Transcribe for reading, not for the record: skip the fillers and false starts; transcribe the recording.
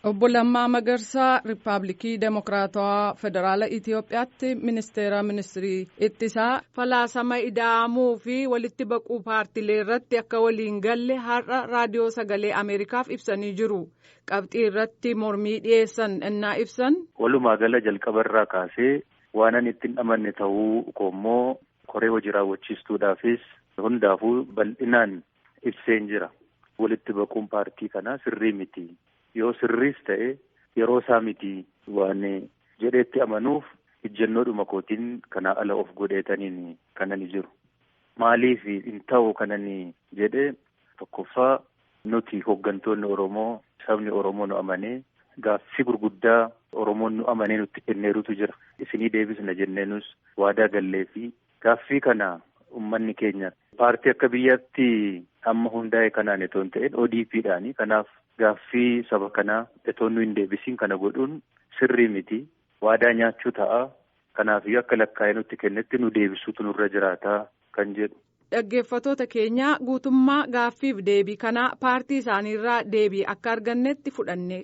Obbo Lammaa Magarsaa Riippaabilikii Demokiraatawaa Federaala Itiyoophiyaatti ministirii ittisaa falaasama ida'amuu fi walitti baquu paartilee irratti akka waliin galle har'a raadiyoo sagalee Ameerikaaf ibsanii jiru. Qabxii irratti mormii dhiyeessan innaa ibsan. Walumaa gala jalqabarraa kaasee waanan ittiin amanne ta'uu koommoo koree hojii raawwachiistuudhaafis hundaafuu bal'inaan ibseen jira. Walitti baquun paartii kanaa sirrii miti. Yoo sirriis ta'e yeroo isaa miti waan jedheetti amanuuf ejjennoodhuma kootiin kana ala of godheetaniin kanani jiru. Maaliif hin ta'u kanani jedhee tokkoffaa nuti hooggantoonni Oromoo sabni Oromoo nu amanee gaaffii gurguddaa Oromoon nu amanee nutti kenneerutu jira. Isinii deebisna jenneenus waadaa gallee fi gaaffii kana uummanni keenya paartii akka biyyaatti amma hundaa'e kanaan itoo hin ta'in ODP'dhaani. Kanaaf gaaffii saba kanaa itoo nu hin deebisiin kana godhuun sirrii miti. Waadaa nyaachuu ta'a. Kanaaf akka lakkaa'ee nutti kennetti nu deebisuutu nurra jiraataa kan jedhu. Dhaggeeffattoota keenya guutummaa gaaffiif deebii kanaa paartii isaaniirraa deebii akka argannetti fudhannee